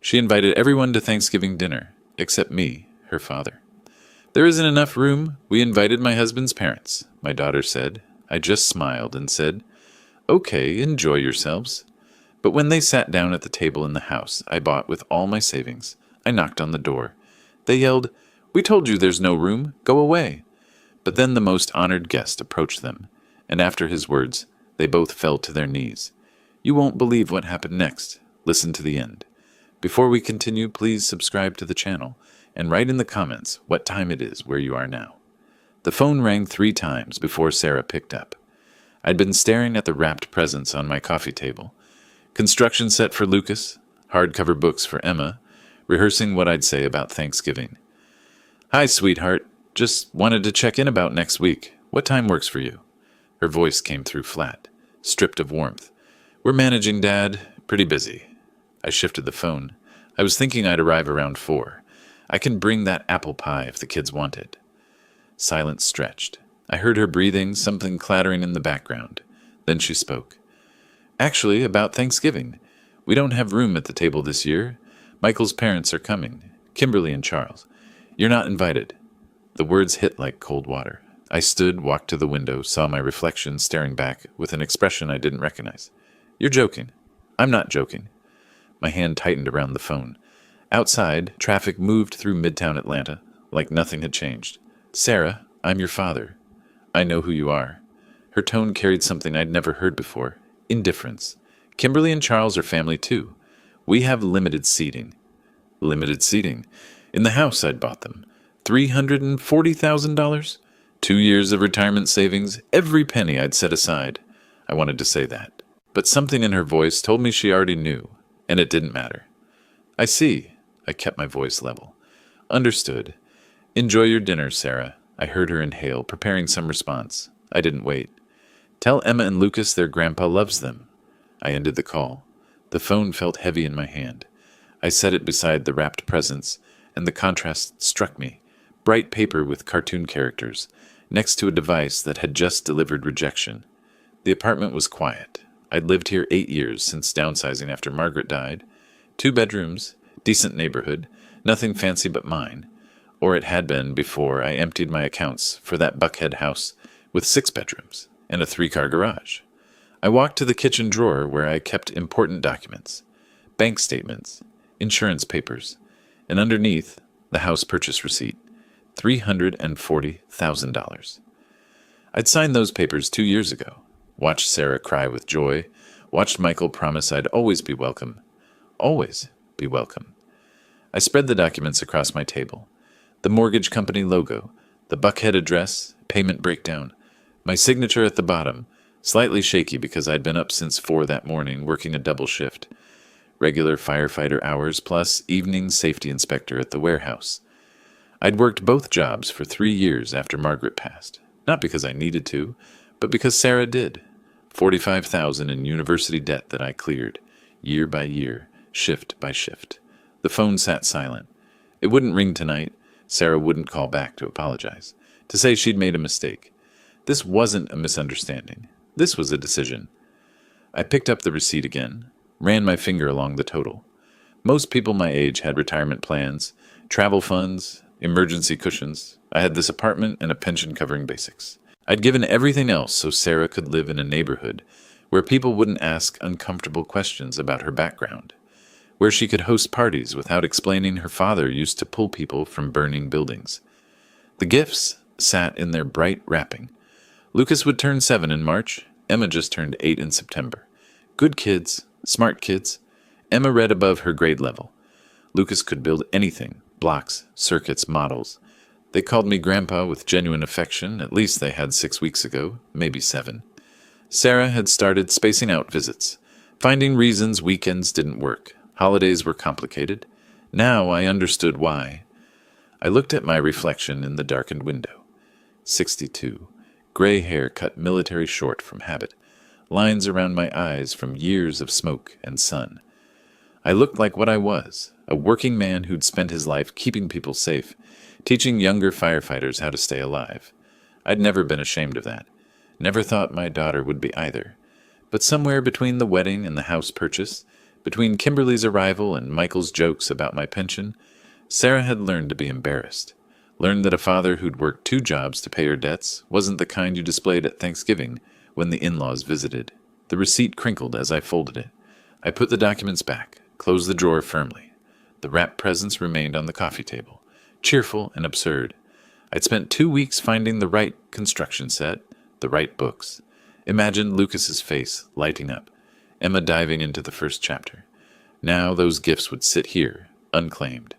She invited everyone to Thanksgiving dinner, except me, her father. There isn't enough room. We invited my husband's parents, my daughter said. I just smiled and said, "Okay, enjoy yourselves." But when they sat down at the table in the house I bought with all my savings, I knocked on the door. They yelled, "We told you there's no room. Go away." But then the most honored guest approached them, and after his words, they both fell to their knees. You won't believe what happened next. Listen to the end. Before we continue, please subscribe to the channel and write in the comments what time it is where you are now. The phone rang 3 times before Sarah picked up. I'd been staring at the wrapped presents on my coffee table. Construction set for Lucas, hardcover books for Emma, rehearsing what I'd say about Thanksgiving. "Hi, sweetheart. Just wanted to check in about next week. What time works for you?" Her voice came through flat, stripped of warmth. "We're managing, Dad. Pretty busy." I shifted the phone. I was thinking I'd arrive around 4. I can bring that apple pie if the kids want it. Silence stretched. I heard her breathing, something clattering in the background. Then she spoke. "Actually, about Thanksgiving. We don't have room at the table this year. Michael's parents are coming. Kimberly and Charles. You're not invited." The words hit like cold water. I stood, walked to the window, saw my reflection staring back with an expression I didn't recognize. "You're joking." "I'm not joking." My hand tightened around the phone. Outside, traffic moved through Midtown Atlanta like nothing had changed. "Sarah, I'm your father. I know who you are." Her tone carried something I'd never heard before. Indifference. "Kimberly and Charles are family too. We have limited seating." Limited seating? In the house I'd bought them. $340,000? 2 years of retirement savings, every penny I'd set aside. I wanted to say that. But something in her voice told me she already knew, and it didn't matter. "I see." I kept my voice level. "Understood. Enjoy your dinner, Sarah." I heard her inhale, preparing some response. I didn't wait. "Tell Emma and Lucas their grandpa loves them." I ended the call. The phone felt heavy in my hand. I set it beside the wrapped presents, and the contrast struck me. Bright paper with cartoon characters, next to a device that had just delivered rejection. The apartment was quiet. I'd lived here 8 years since downsizing after Margaret died. 2 bedrooms, decent neighborhood, nothing fancy but mine. Or it had been before I emptied my accounts for that Buckhead house with 6 bedrooms and a 3-car garage. I walked to the kitchen drawer where I kept important documents, bank statements, insurance papers, and underneath, the house purchase receipt, $340,000. I'd signed those papers 2 years ago, watched Sarah cry with joy, watched Michael promise I'd always be welcome. Always be welcome. I spread the documents across my table. The mortgage company logo, the Buckhead address, payment breakdown, my signature at the bottom, slightly shaky because I'd been up since 4 that morning working a double shift. Regular firefighter hours plus evening safety inspector at the warehouse. I'd worked both jobs for 3 years after Margaret passed, not because I needed to, but because Sarah did. $45,000 in university debt that I cleared, year by year, shift by shift. The phone sat silent. It wouldn't ring tonight. Sarah wouldn't call back to apologize, to say she'd made a mistake. This wasn't a misunderstanding. This was a decision. I picked up the receipt again, ran my finger along the total. Most people my age had retirement plans, travel funds, emergency cushions. I had this apartment and a pension covering basics. I'd given everything else so Sarah could live in a neighborhood where people wouldn't ask uncomfortable questions about her background, where she could host parties without explaining her father used to pull people from burning buildings. The gifts sat in their bright wrapping. Lucas would turn 7 in March. Emma just turned 8 in September. Good kids, smart kids. Emma read above her grade level. Lucas could build anything, blocks, circuits, models. They called me Grandpa with genuine affection, at least they had 6 weeks ago, maybe 7. Sarah had started spacing out visits, finding reasons weekends didn't work. Holidays were complicated. Now I understood why. I looked at my reflection in the darkened window. 62. Gray hair cut military short from habit. Lines around my eyes from years of smoke and sun. I looked like what I was, a working man who'd spent his life keeping people safe, teaching younger firefighters how to stay alive. I'd never been ashamed of that. Never thought my daughter would be either. But somewhere between the wedding and the house purchase, Between Kimberly's arrival and Michael's jokes about my pension, Sarah had learned to be embarrassed. Learned that a father who'd worked 2 jobs to pay her debts wasn't the kind you displayed at Thanksgiving when the in-laws visited. The receipt crinkled as I folded it. I put the documents back, closed the drawer firmly. The wrapped presents remained on the coffee table, cheerful and absurd. I'd spent 2 weeks finding the right construction set, the right books. Imagine Lucas's face lighting up, Emma diving into the first chapter. Now those gifts would sit here, unclaimed.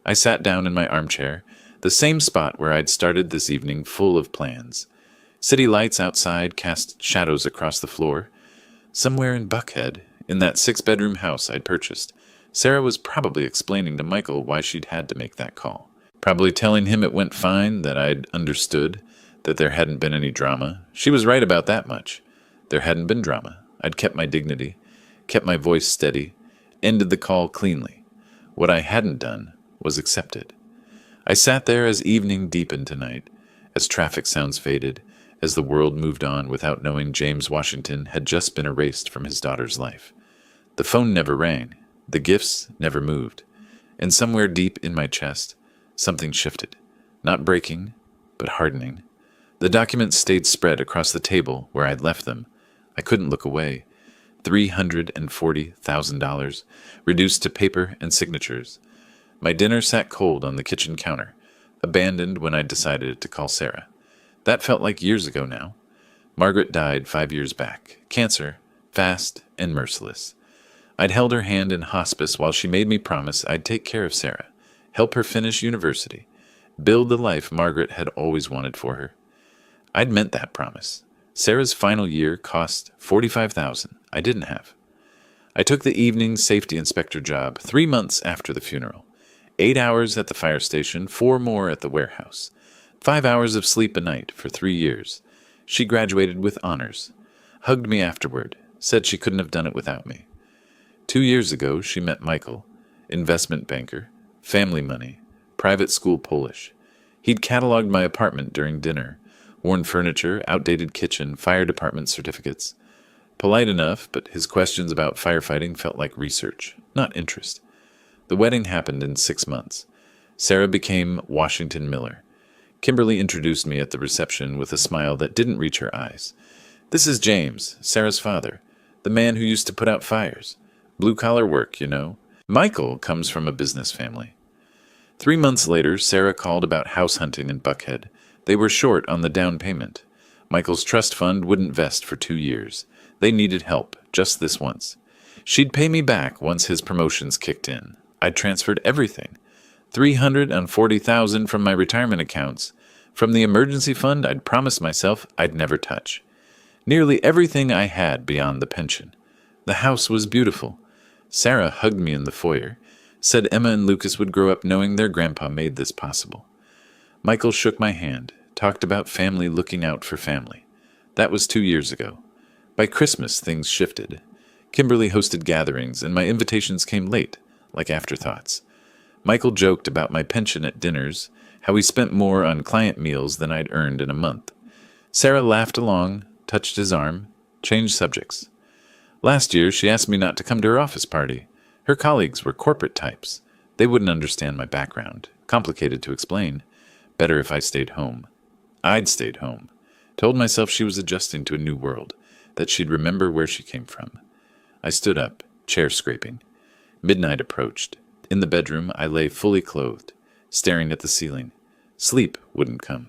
I sat down in my armchair, the same spot where I'd started this evening, full of plans. City lights outside cast shadows across the floor. Somewhere in Buckhead, in that 6-bedroom house I'd purchased, Sarah was probably explaining to Michael why she'd had to make that call. Probably telling him it went fine, that I'd understood, that there hadn't been any drama. She was right about that much. There hadn't been drama. I'd kept my dignity, kept my voice steady, ended the call cleanly. What I hadn't done was accepted. I sat there as evening deepened to night, as traffic sounds faded, as the world moved on without knowing James Washington had just been erased from his daughter's life. The phone never rang. The gifts never moved. And somewhere deep in my chest, something shifted. Not breaking, but hardening. The documents stayed spread across the table where I'd left them. I couldn't look away. $340,000, reduced to paper and signatures. My dinner sat cold on the kitchen counter, abandoned when I decided to call Sarah. That felt like years ago now. Margaret died 5 years back. Cancer, fast and merciless. I'd held her hand in hospice while she made me promise I'd take care of Sarah, help her finish university, build the life Margaret had always wanted for her. I'd meant that promise. Sarah's final year cost $45,000 I didn't have. I took the evening safety inspector job 3 months after the funeral. 8 hours at the fire station, 4 more at the warehouse. 5 hours of sleep a night for 3 years. She graduated with honors. Hugged me afterward, said she couldn't have done it without me. 2 years ago, she met Michael, investment banker, family money, private school Polish. He'd cataloged my apartment during dinner, worn furniture, outdated kitchen, fire department certificates. Polite enough, but his questions about firefighting felt like research, not interest. The wedding happened in 6 months. Sarah became Washington Miller. Kimberly introduced me at the reception with a smile that didn't reach her eyes. This is James, Sarah's father, the man who used to put out fires. Blue-collar work, you know. Michael comes from a business family. 3 months later, Sarah called about house hunting in Buckhead. They were short on the down payment. Michael's trust fund wouldn't vest for 2 years. They needed help, just this once. She'd pay me back once his promotions kicked in. I'd transferred everything. $340,000 from my retirement accounts. From the emergency fund I'd promised myself I'd never touch. Nearly everything I had beyond the pension. The house was beautiful. Sarah hugged me in the foyer, said Emma and Lucas would grow up knowing their grandpa made this possible. Michael shook my hand, talked about family looking out for family. That was 2 years ago. By Christmas, things shifted. Kimberly hosted gatherings, and my invitations came late, like afterthoughts. Michael joked about my pension at dinners, how he spent more on client meals than I'd earned in a month. Sarah laughed along, touched his arm, changed subjects. Last year, she asked me not to come to her office party. Her colleagues were corporate types. They wouldn't understand my background. Complicated to explain. Better if I stayed home. I'd stayed home. Told myself she was adjusting to a new world, that she'd remember where she came from. I stood up, chair scraping. Midnight approached. In the bedroom, I lay fully clothed, staring at the ceiling. Sleep wouldn't come.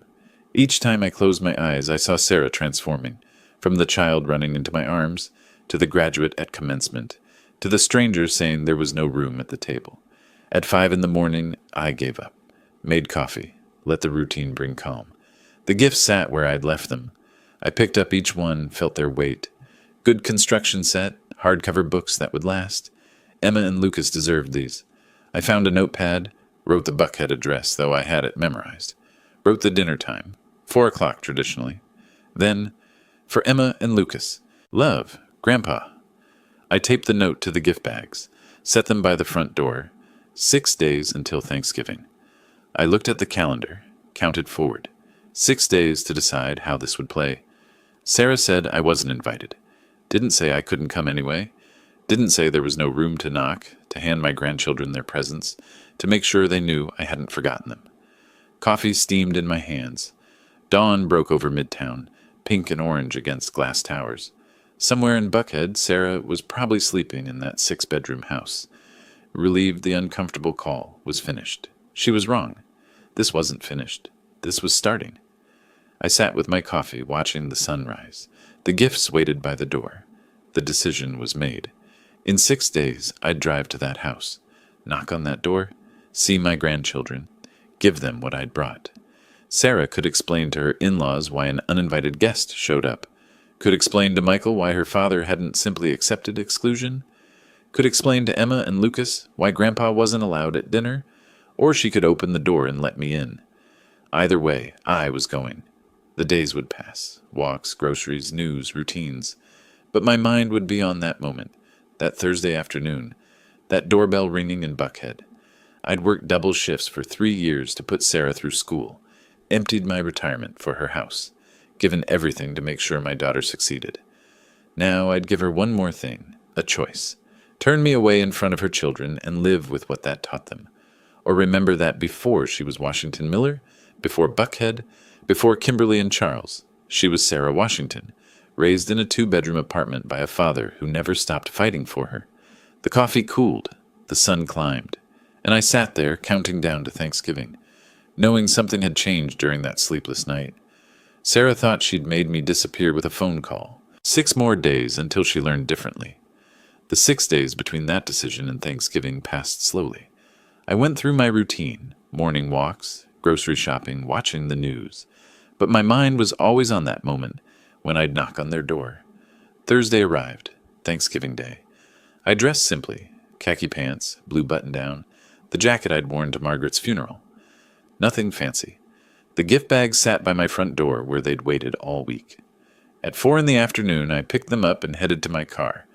Each time I closed my eyes, I saw Sarah transforming, from the child running into my arms, to the graduate at commencement, to the stranger saying there was no room at the table. At 5 a.m, I gave up. Made coffee. Let the routine bring calm. The gifts sat where I'd left them. I picked up each one, felt their weight. Good construction set, hardcover books that would last. Emma and Lucas deserved these. I found a notepad, wrote the Buckhead address, though I had it memorized. Wrote the dinner time, 4 o'clock traditionally. Then, for Emma and Lucas, love, Grandpa. I taped the note to the gift bags, set them by the front door. 6 days until Thanksgiving. I looked at the calendar, counted forward. 6 days to decide how this would play. Sarah said I wasn't invited. Didn't say I couldn't come anyway. Didn't say there was no room to knock, to hand my grandchildren their presents, to make sure they knew I hadn't forgotten them. Coffee steamed in my hands. Dawn broke over Midtown, pink and orange against glass towers. Somewhere in Buckhead, Sarah was probably sleeping in that 6-bedroom house. Relieved the uncomfortable call was finished. She was wrong. This wasn't finished. This was starting. I sat with my coffee, watching the sunrise. The gifts waited by the door. The decision was made. In 6 days, I'd drive to that house, knock on that door, see my grandchildren, give them what I'd brought. Sarah could explain to her in-laws why an uninvited guest showed up, could explain to Michael why her father hadn't simply accepted exclusion, could explain to Emma and Lucas why Grandpa wasn't allowed at dinner, or she could open the door and let me in. Either way, I was going. The days would pass, walks, groceries, news, routines, but my mind would be on that moment, that Thursday afternoon, that doorbell ringing in Buckhead. I'd worked double shifts for 3 years to put Sarah through school, emptied my retirement for her house, given everything to make sure my daughter succeeded. Now I'd give her one more thing, a choice. Turn me away in front of her children and live with what that taught them. Or remember that before she was Washington Miller, before Buckhead, before Kimberly and Charles, she was Sarah Washington, raised in a 2-bedroom apartment by a father who never stopped fighting for her. The coffee cooled, the sun climbed, and I sat there counting down to Thanksgiving, knowing something had changed during that sleepless night. Sarah thought she'd made me disappear with a phone call. 6 more days until she learned differently. The 6 days between that decision and Thanksgiving passed slowly. I went through my routine, morning walks, grocery shopping, watching the news. But my mind was always on that moment when I'd knock on their door. Thursday arrived, Thanksgiving Day. I dressed simply, khaki pants, blue button-down, the jacket I'd worn to Margaret's funeral. Nothing fancy. The gift bags sat by my front door where they'd waited all week. At 4 in the afternoon, I picked them up and headed to my car.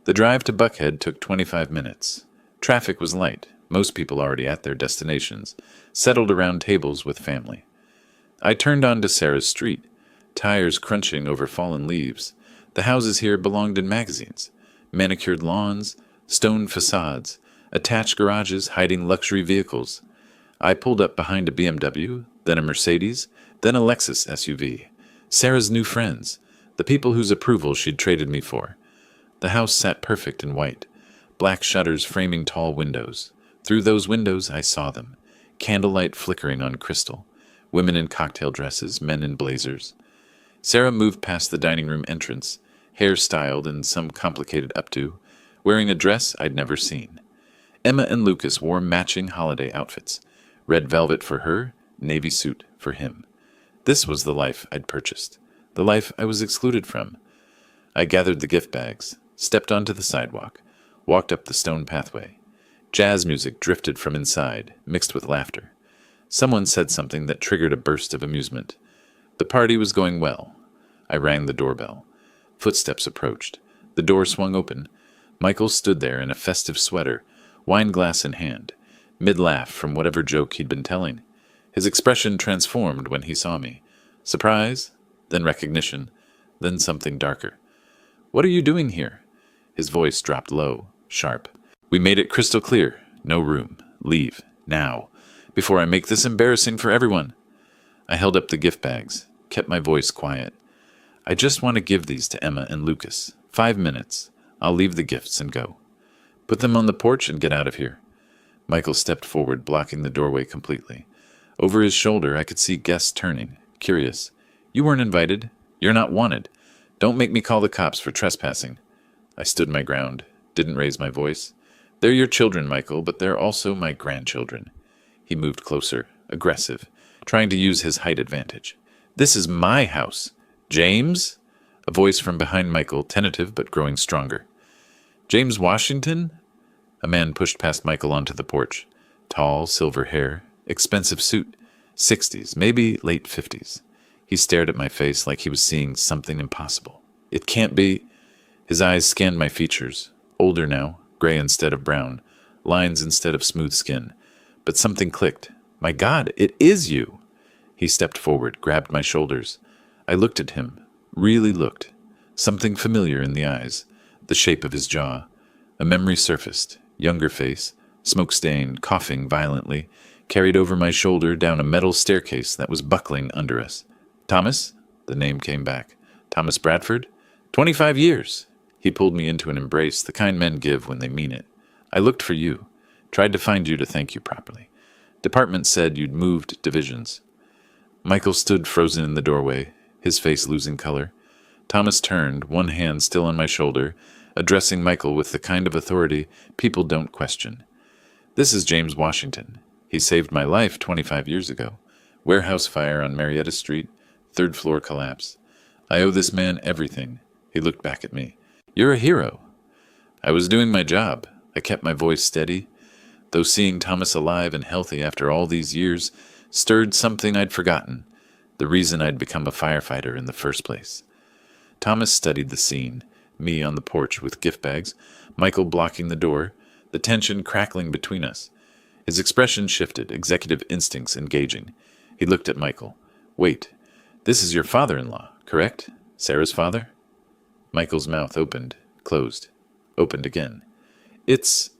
The drive to Buckhead took 25 minutes. Traffic was light, most people already at their destinations, settled around tables with family. I turned onto Sarah's street, tires crunching over fallen leaves. The houses here belonged in magazines. Manicured lawns, stone facades, attached garages hiding luxury vehicles. I pulled up behind a BMW, then a Mercedes, then a Lexus SUV. Sarah's new friends, the people whose approval she'd traded me for. The house sat perfect in white, black shutters framing tall windows. Through those windows I saw them, candlelight flickering on crystal, women in cocktail dresses, men in blazers. Sarah moved past the dining room entrance, hair styled in some complicated updo, wearing a dress I'd never seen. Emma and Lucas wore matching holiday outfits, red velvet for her, navy suit for him. This was the life I'd purchased, the life I was excluded from. I gathered the gift bags, stepped onto the sidewalk, walked up the stone pathway. Jazz music drifted from inside, mixed with laughter. Someone said something that triggered a burst of amusement. The party was going well. I rang the doorbell. Footsteps approached. The door swung open. Michael stood there in a festive sweater, wine glass in hand, mid-laugh from whatever joke he'd been telling. His expression transformed when he saw me. Surprise, then recognition, then something darker. "What are you doing here?" His voice dropped low, sharp. "We made it crystal clear. No room. Leave. Now. Before I make this embarrassing for everyone." I held up the gift bags, kept my voice quiet. "I just want to give these to Emma and Lucas. 5 minutes. I'll leave the gifts and go. Put them on the porch and get out of here." Michael stepped forward, blocking the doorway completely. Over his shoulder, I could see guests turning, curious. "You weren't invited. You're not wanted. Don't make me call the cops for trespassing." I stood my ground, didn't raise my voice. "They're your children, Michael, but they're also my grandchildren." He moved closer, aggressive, trying to use his height advantage. "This is my house. James?" A voice from behind Michael, tentative but growing stronger. "James Washington?" A man pushed past Michael onto the porch. Tall, silver hair, expensive suit, 60s, maybe late 50s. He stared at my face like he was seeing something impossible. "It can't be." His eyes scanned my features. Older now, gray instead of brown, lines instead of smooth skin. But something clicked. "My God, it is you!" He stepped forward, grabbed my shoulders. I looked at him, really looked. Something familiar in the eyes, the shape of his jaw. A memory surfaced, younger face, smoke-stained, coughing violently, carried over my shoulder down a metal staircase that was buckling under us. Thomas? The name came back. Thomas Bradford? 25 years! He pulled me into an embrace, the kind men give when they mean it. I looked for you. Tried to find you to thank you properly. Department said you'd moved divisions. Michael stood frozen in the doorway, his face losing color. Thomas turned, one hand still on my shoulder, addressing Michael with the kind of authority people don't question. This is James Washington. He saved my life 25 years ago. Warehouse fire on Marietta Street, third floor collapse. I owe this man everything. He looked back at me. You're a hero. I was doing my job. I kept my voice steady, though seeing Thomas alive and healthy after all these years stirred something I'd forgotten, the reason I'd become a firefighter in the first place. Thomas studied the scene, me on the porch with gift bags, Michael blocking the door, the tension crackling between us. His expression shifted, executive instincts engaging. He looked at Michael. Wait, this is your father-in-law, correct? Sarah's father? Michael's mouth opened, closed, opened again. It's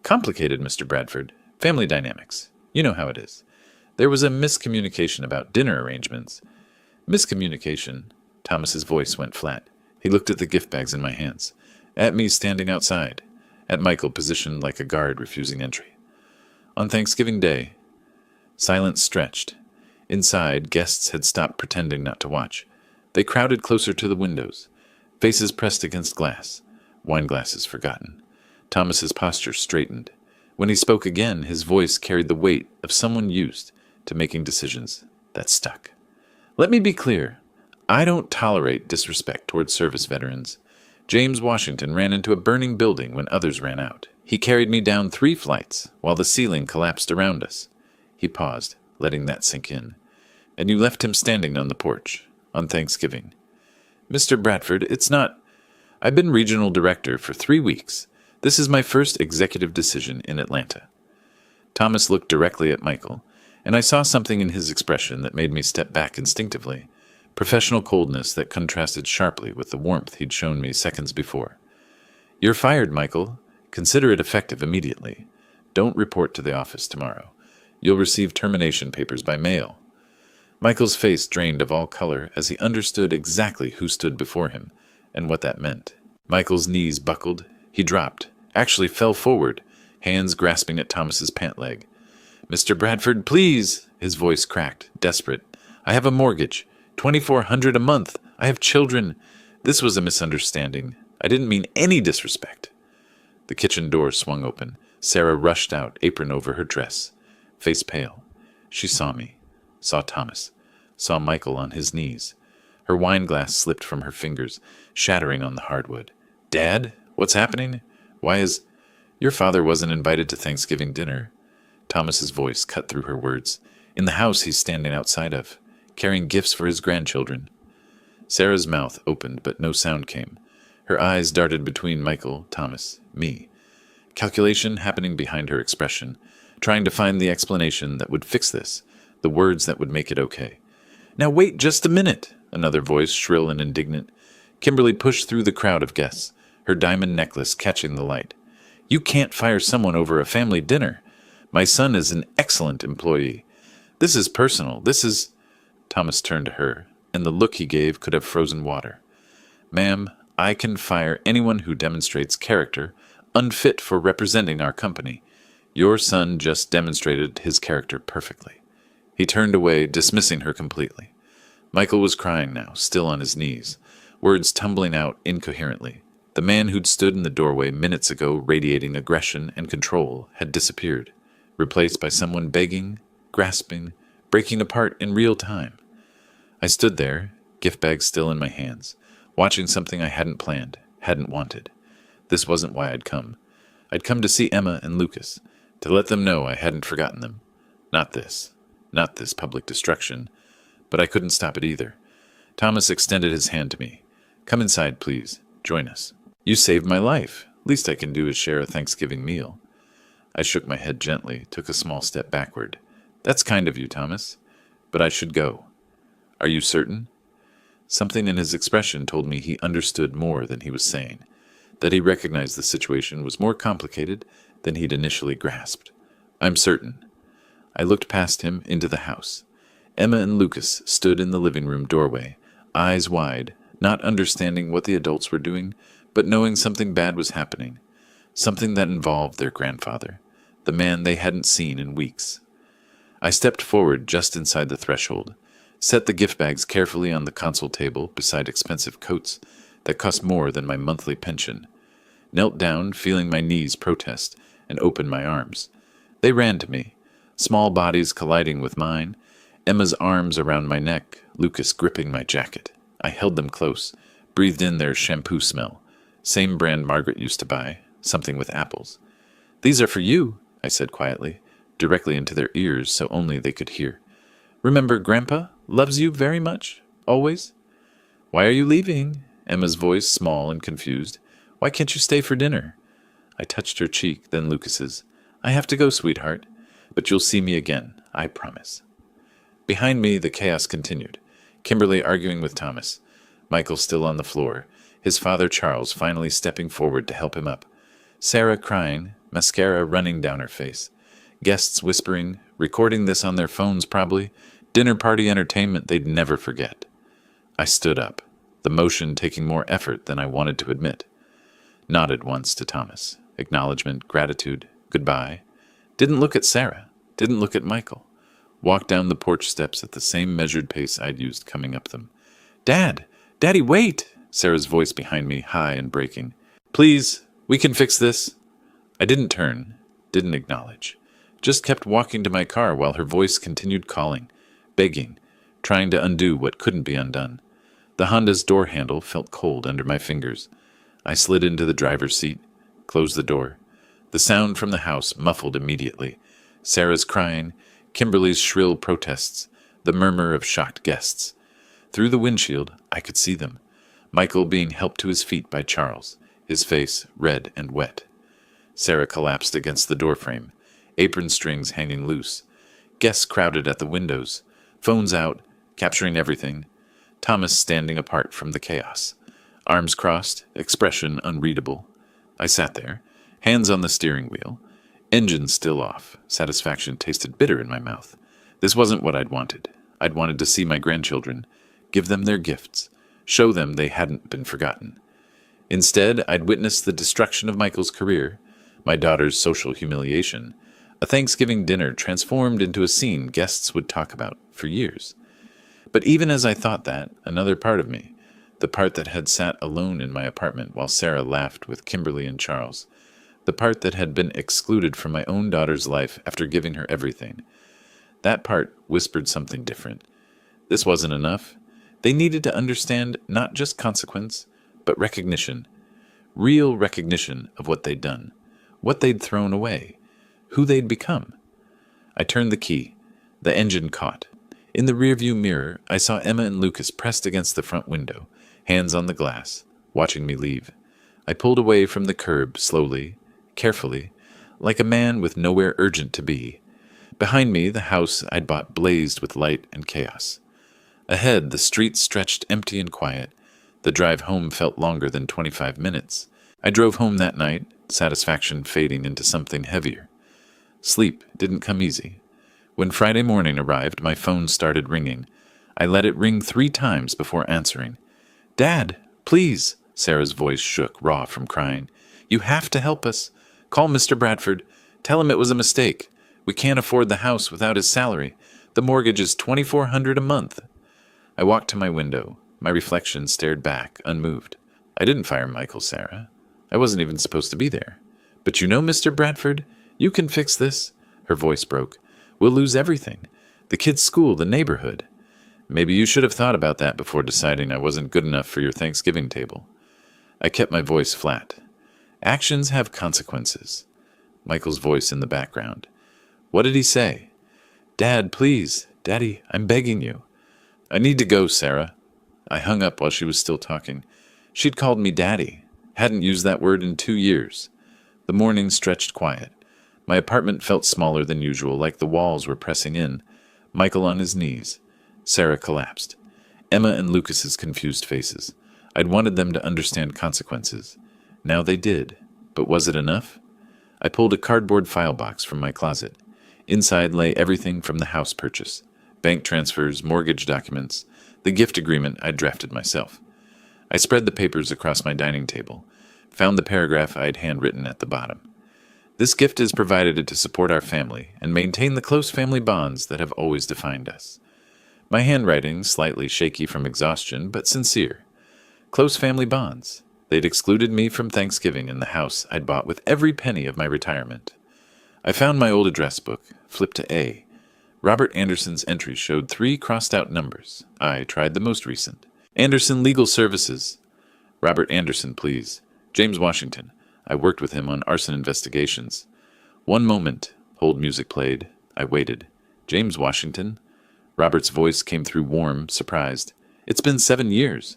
complicated, Mr. Bradford. Family dynamics. You know how it is. There was a miscommunication about dinner arrangements. Miscommunication? Thomas's voice went flat. He looked at the gift bags in my hands, at me standing outside, at Michael positioned like a guard refusing entry. On Thanksgiving Day, silence stretched. Inside, guests had stopped pretending not to watch. They crowded closer to the windows, faces pressed against glass, wine glasses forgotten. Thomas's posture straightened. When he spoke again, his voice carried the weight of someone used to making decisions that stuck. Let me be clear. I don't tolerate disrespect towards service veterans. James Washington ran into a burning building when others ran out. He carried me down 3 flights while the ceiling collapsed around us. He paused, letting that sink in. And you left him standing on the porch on Thanksgiving. Mr. Bradford, it's not... I've been regional director for 3 weeks. This is my first executive decision in Atlanta. Thomas looked directly at Michael, and I saw something in his expression that made me step back instinctively. Professional coldness that contrasted sharply with the warmth he'd shown me seconds before. You're fired, Michael. Consider it effective immediately. Don't report to the office tomorrow. You'll receive termination papers by mail. Michael's face drained of all color as he understood exactly who stood before him and what that meant. Michael's knees buckled. He dropped, actually fell forward, hands grasping at Thomas's pant leg. Mr. Bradford, please! His voice cracked, desperate. I have a mortgage. $2,400 a month. I have children. This was a misunderstanding. I didn't mean any disrespect. The kitchen door swung open. Sarah rushed out, apron over her dress, face pale. She saw me, saw Thomas, saw Michael on his knees. Her wine glass slipped from her fingers, shattering on the hardwood. Dad? What's happening? Why is... Your father wasn't invited to Thanksgiving dinner. Thomas's voice cut through her words. In the house he's standing outside of, carrying gifts for his grandchildren. Sarah's mouth opened, but no sound came. Her eyes darted between Michael, Thomas, me. Calculation happening behind her expression, trying to find the explanation that would fix this, the words that would make it okay. Now wait just a minute, another voice, shrill and indignant. Kimberly pushed through the crowd of guests, her diamond necklace catching the light. You can't fire someone over a family dinner. My son is an excellent employee. This is personal. This is... Thomas turned to her, and the look he gave could have frozen water. Ma'am, I can fire anyone who demonstrates character unfit for representing our company. Your son just demonstrated his character perfectly. He turned away, dismissing her completely. Michael was crying now, still on his knees, words tumbling out incoherently. The man who'd stood in the doorway minutes ago radiating aggression and control had disappeared, replaced by someone begging, grasping, breaking apart in real time. I stood there, gift bag still in my hands, watching something I hadn't planned, hadn't wanted. This wasn't why I'd come. I'd come to see Emma and Lucas, to let them know I hadn't forgotten them. Not this public destruction, but I couldn't stop it either. Thomas extended his hand to me. Come inside, please. Join us. You saved my life. Least I can do is share a Thanksgiving meal. I shook my head gently, took a small step backward. That's kind of you, Thomas. But I should go. Are you certain? Something in his expression told me he understood more than he was saying. that he recognized the situation was more complicated than he'd initially grasped. I'm certain. I looked past him into the house. Emma and Lucas stood in the living room doorway, eyes wide, not understanding what the adults were doing, but knowing something bad was happening, something that involved their grandfather, the man they hadn't seen in weeks. I stepped forward just inside the threshold, set the gift bags carefully on the console table beside expensive coats that cost more than my monthly pension, knelt down, feeling my knees protest, and opened my arms. They ran to me, small bodies colliding with mine, Emma's arms around my neck, Lucas gripping my jacket. I held them close, breathed in their shampoo smell, same brand Margaret used to buy, something with apples. These are for you, I said quietly, directly into their ears so only they could hear. Remember, Grandpa loves you very much, always? Why are you leaving? Emma's voice small and confused. Why can't you stay for dinner? I touched her cheek, then Lucas's. I have to go, sweetheart, but you'll see me again, I promise. Behind me, the chaos continued. Kimberly arguing with Thomas, Michael still on the floor, his father Charles finally stepping forward to help him up, Sarah crying, mascara running down her face, guests whispering, recording this on their phones probably, dinner party entertainment they'd never forget. I stood up, the motion taking more effort than I wanted to admit. Nodded once to Thomas, acknowledgement, gratitude, goodbye. Didn't look at Sarah, didn't look at Michael. Walked down the porch steps at the same measured pace I'd used coming up them. Dad! Daddy, wait! Sarah's voice behind me, high and breaking. Please, we can fix this. I didn't turn, didn't acknowledge. Just kept walking to my car while her voice continued calling, begging, trying to undo what couldn't be undone. The Honda's door handle felt cold under my fingers. I slid into the driver's seat, closed the door. The sound from the house muffled immediately. Sarah's crying, Kimberly's shrill protests, the murmur of shocked guests. Through the windshield, I could see them. Michael being helped to his feet by Charles, his face red and wet. Sarah collapsed against the doorframe, apron strings hanging loose. Guests crowded at the windows, phones out, capturing everything. Thomas standing apart from the chaos. Arms crossed, expression unreadable. I sat there, hands on the steering wheel. Engine still off. Satisfaction tasted bitter in my mouth. This wasn't what I'd wanted. I'd wanted to see my grandchildren, give them their gifts, show them they hadn't been forgotten. Instead, I'd witnessed the destruction of Michael's career, my daughter's social humiliation, a Thanksgiving dinner transformed into a scene guests would talk about for years. But even as I thought that, another part of me, the part that had sat alone in my apartment while Sarah laughed with Kimberly and Charles, the part that had been excluded from my own daughter's life after giving her everything. That part whispered something different. This wasn't enough. They needed to understand not just consequence, but recognition. Real recognition of what they'd done, what they'd thrown away, who they'd become. I turned the key. The engine caught. In the rearview mirror, I saw Emma and Lucas pressed against the front window, hands on the glass, watching me leave. I pulled away from the curb slowly, carefully, like a man with nowhere urgent to be. Behind me, the house I'd bought blazed with light and chaos. Ahead, the street stretched empty and quiet. The drive home felt longer than 25 minutes. I drove home that night, satisfaction fading into something heavier. Sleep didn't come easy. When Friday morning arrived, my phone started ringing. I let it ring 3 times before answering. Dad, please, Sarah's voice shook, raw from crying. You have to help us. Call Mr. Bradford. Tell him it was a mistake. We can't afford the house without his salary. The mortgage is $2,400 a month. I walked to my window. My reflection stared back, unmoved. I didn't fire Michael, Sarah. I wasn't even supposed to be there. But you know, Mr. Bradford, you can fix this. Her voice broke. We'll lose everything. The kids' school, the neighborhood. Maybe you should have thought about that before deciding I wasn't good enough for your Thanksgiving table. I kept my voice flat. Actions have consequences. Michael's voice in the background. What did he say? Dad, please. Daddy, I'm begging you. I need to go, Sarah. I hung up while she was still talking. She'd called me Daddy. Hadn't used that word in 2 years. The morning stretched quiet. My apartment felt smaller than usual, like the walls were pressing in. Michael on his knees. Sarah collapsed. Emma and Lucas's confused faces. I'd wanted them to understand consequences. Now they did. But was it enough? I pulled a cardboard file box from my closet. Inside lay everything from the house purchase: bank transfers, mortgage documents, the gift agreement I'd drafted myself. I spread the papers across my dining table, found the paragraph I'd handwritten at the bottom. This gift is provided to support our family and maintain the close family bonds that have always defined us. My handwriting slightly shaky from exhaustion, but sincere. Close family bonds. They'd excluded me from Thanksgiving in the house I'd bought with every penny of my retirement. I found my old address book, flipped to A. Robert Anderson's entry showed 3 crossed-out numbers. I tried the most recent. Anderson Legal Services. Robert Anderson, please. James Washington. I worked with him on arson investigations. One moment. Hold music played. I waited. James Washington? Robert's voice came through warm, surprised. It's been 7 years.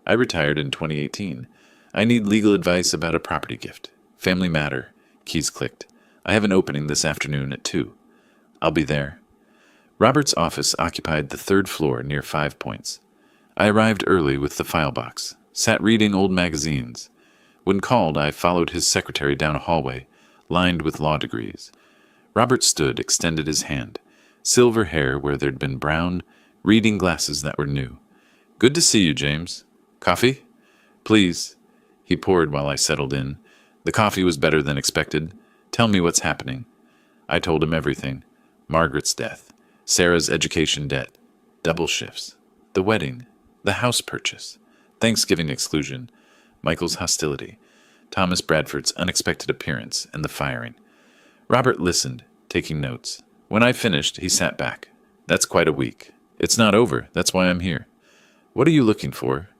I retired in 2018. I need legal advice about a property gift. Family matter. Keys clicked. I have an opening this afternoon at 2. I'll be there. Robert's office occupied the 3rd floor near 5 Points. I arrived early with the file box, sat reading old magazines. When called, I followed his secretary down a hallway, lined with law degrees. Robert stood, extended his hand. Silver hair where there'd been brown, reading glasses that were new. Good to see you, James. Coffee? Please. He poured while I settled in. The coffee was better than expected. Tell me what's happening. I told him everything. Margaret's death, Sarah's education debt, double shifts, the wedding, the house purchase, Thanksgiving exclusion, Michael's hostility, Thomas Bradford's unexpected appearance, and the firing. Robert listened, taking notes. When I finished, he sat back. That's quite a week. It's not over. That's why I'm here. What are you looking for?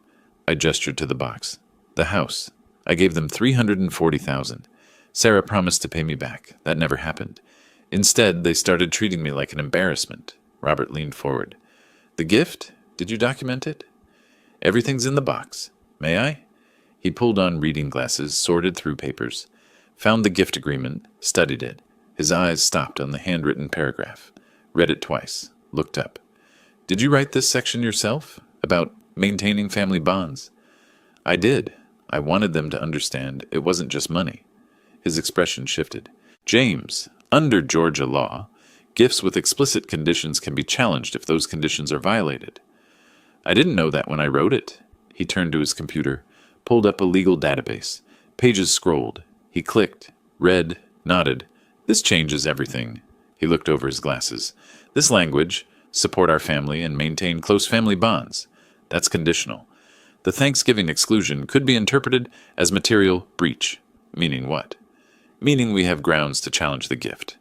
I gestured to the box. The house. I gave them $340,000. Sarah promised to pay me back. That never happened. Instead, they started treating me like an embarrassment. Robert leaned forward. The gift? Did you document it? Everything's in the box. May I? He pulled on reading glasses, sorted through papers, found the gift agreement, studied it. His eyes stopped on the handwritten paragraph. Read it twice. Looked up. Did you write this section yourself? About maintaining family bonds? I did. I wanted them to understand it wasn't just money. His expression shifted. James, under Georgia law, gifts with explicit conditions can be challenged if those conditions are violated. I didn't know that when I wrote it. He turned to his computer, pulled up a legal database. Pages scrolled. He clicked, read, nodded. This changes everything. He looked over his glasses. This language, support our family and maintain close family bonds. That's conditional. The Thanksgiving exclusion could be interpreted as material breach. Meaning what? Meaning we have grounds to challenge the gift.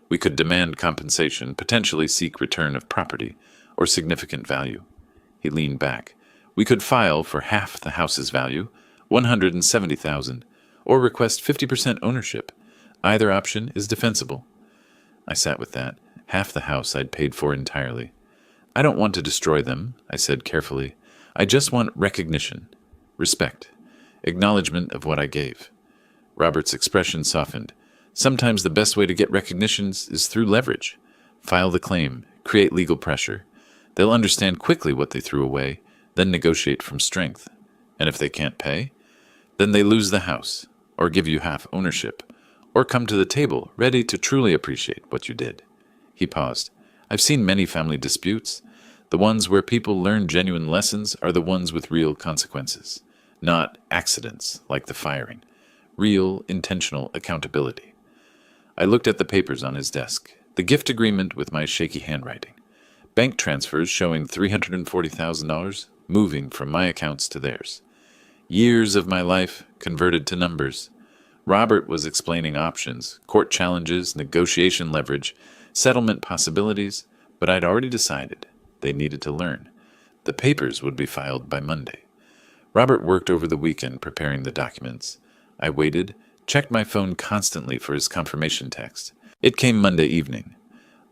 We could demand compensation, potentially seek return of property, or significant value. He leaned back. We could file for half the house's value, $170,000, or request 50% ownership. Either option is defensible. I sat with that. Half the house I'd paid for entirely. I don't want to destroy them, I said carefully. I just want recognition, respect, acknowledgement of what I gave. Robert's expression softened. Sometimes the best way to get recognitions is through leverage. File the claim, create legal pressure. They'll understand quickly what they threw away, then negotiate from strength. And if they can't pay, then they lose the house, or give you half ownership, or come to the table ready to truly appreciate what you did. He paused. I've seen many family disputes. The ones where people learn genuine lessons are the ones with real consequences, not accidents like the firing. Real, intentional accountability. I looked at the papers on his desk, the gift agreement with my shaky handwriting, bank transfers showing $340,000 moving from my accounts to theirs. Years of my life converted to numbers. Robert was explaining options, court challenges, negotiation leverage, settlement possibilities, but I'd already decided they needed to learn. The papers would be filed by Monday. Robert worked over the weekend preparing the documents. I waited, checked my phone constantly for his confirmation text. It came Monday evening.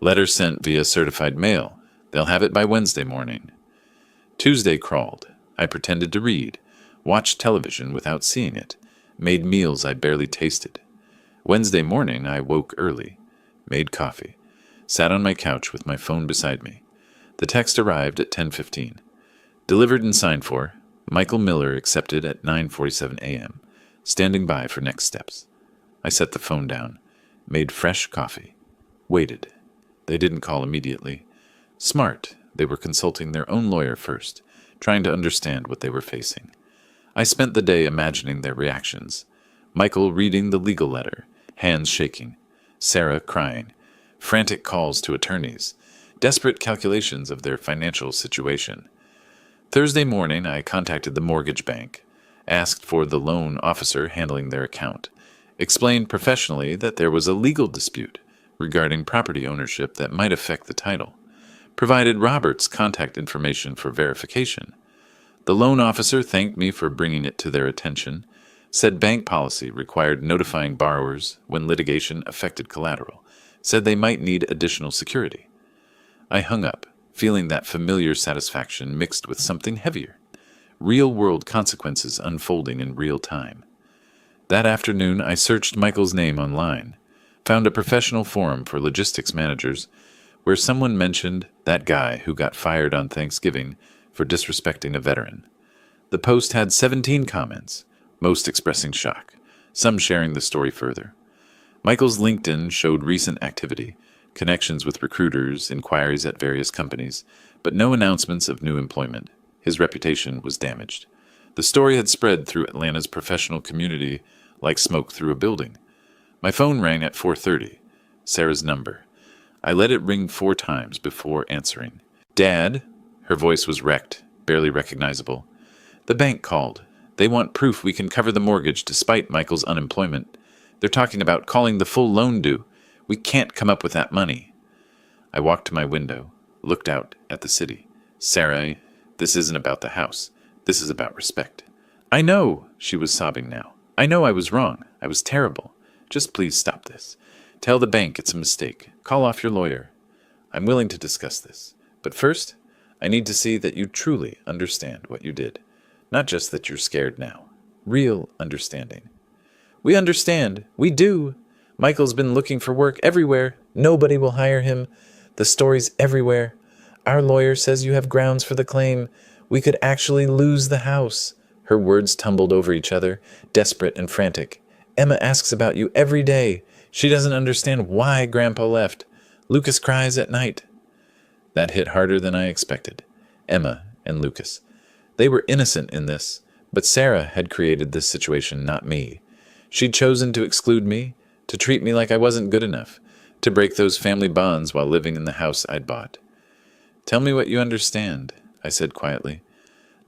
Letter sent via certified mail. They'll have it by Wednesday morning. Tuesday crawled. I pretended to read, watched television without seeing it, made meals I barely tasted. Wednesday morning I woke early, made coffee, sat on my couch with my phone beside me. The text arrived at 10:15. Delivered and signed for. Michael Miller accepted at 9:47 a.m. standing by for next steps. I set the phone down, made fresh coffee, waited. They didn't call immediately. Smart, they were consulting their own lawyer first, trying to understand what they were facing. I spent the day imagining their reactions. Michael reading the legal letter, hands shaking. Sarah crying. Frantic calls to attorneys. Desperate calculations of their financial situation. Thursday morning, I contacted the mortgage bank, asked for the loan officer handling their account, explained professionally that there was a legal dispute regarding property ownership that might affect the title, provided Robert's contact information for verification. The loan officer thanked me for bringing it to their attention, said bank policy required notifying borrowers when litigation affected collateral, said they might need additional security. I hung up, feeling that familiar satisfaction mixed with something heavier, real-world consequences unfolding in real time. That afternoon, I searched Michael's name online, found a professional forum for logistics managers where someone mentioned that guy who got fired on Thanksgiving for disrespecting a veteran. The post had 17 comments, most expressing shock, some sharing the story further. Michael's LinkedIn showed recent activity, connections with recruiters, inquiries at various companies, but no announcements of new employment. His reputation was damaged. The story had spread through Atlanta's professional community like smoke through a building. My phone rang at 4:30, Sarah's number. I let it ring 4 times before answering. "Dad?" Her voice was wrecked, barely recognizable. "The bank called. They want proof we can cover the mortgage despite Michael's unemployment. They're talking about calling the full loan due. We can't come up with that money." I walked to my window, looked out at the city. "Sarah, this isn't about the house. This is about respect." "I know," she was sobbing now. "I know I was wrong. I was terrible. Just please stop this. Tell the bank it's a mistake. Call off your lawyer. I'm willing to discuss this. But first, I need to see that you truly understand what you did. Not just that you're scared now. Real understanding." "We understand. We do. Michael's been looking for work everywhere. Nobody will hire him. The story's everywhere. Our lawyer says you have grounds for the claim. We could actually lose the house." Her words tumbled over each other, desperate and frantic. "Emma asks about you every day. She doesn't understand why Grandpa left. Lucas cries at night." That hit harder than I expected. Emma and Lucas. They were innocent in this, but Sarah had created this situation, not me. She'd chosen to exclude me, to treat me like I wasn't good enough, to break those family bonds while living in the house I'd bought. "Tell me what you understand," I said quietly.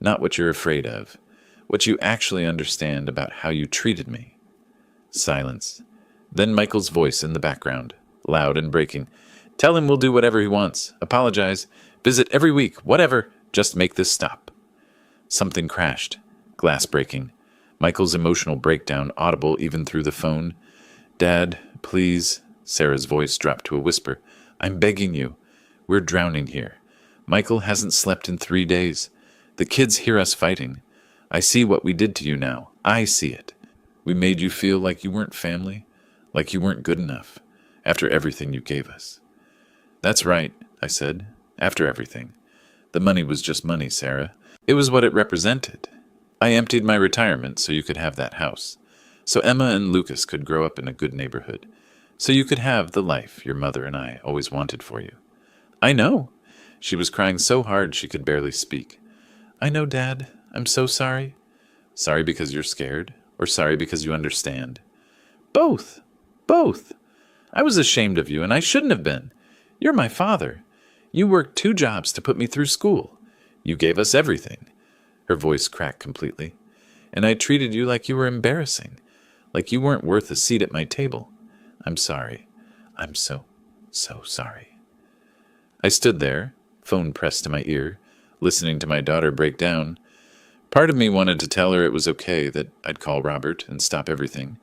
"Not what you're afraid of. What you actually understand about how you treated me." Silence. Then Michael's voice in the background, loud and breaking. "Tell him we'll do whatever he wants. Apologize. Visit every week. Whatever. Just make this stop." Something crashed. Glass breaking. Michael's emotional breakdown audible even through the phone. "Dad, please." Sarah's voice dropped to a whisper. "I'm begging you. We're drowning here. Michael hasn't slept in 3 days. The kids hear us fighting. I see what we did to you now. I see it. We made you feel like you weren't family, like you weren't good enough, after everything you gave us." "That's right," I said. "After everything. The money was just money, Sarah. It was what it represented. I emptied my retirement so you could have that house, so Emma and Lucas could grow up in a good neighborhood, so you could have the life your mother and I always wanted for you." "I know." She was crying so hard she could barely speak. "I know, Dad. I'm so sorry." "Sorry because you're scared, or sorry because you understand?" "Both. Both. I was ashamed of you, and I shouldn't have been. You're my father. You worked 2 jobs to put me through school. You gave us everything." Her voice cracked completely. "And I treated you like you were embarrassing, like you weren't worth a seat at my table. I'm sorry. I'm so sorry." I stood there, phone pressed to my ear, listening to my daughter break down. Part of me wanted to tell her it was okay, that I'd call Robert and stop everything.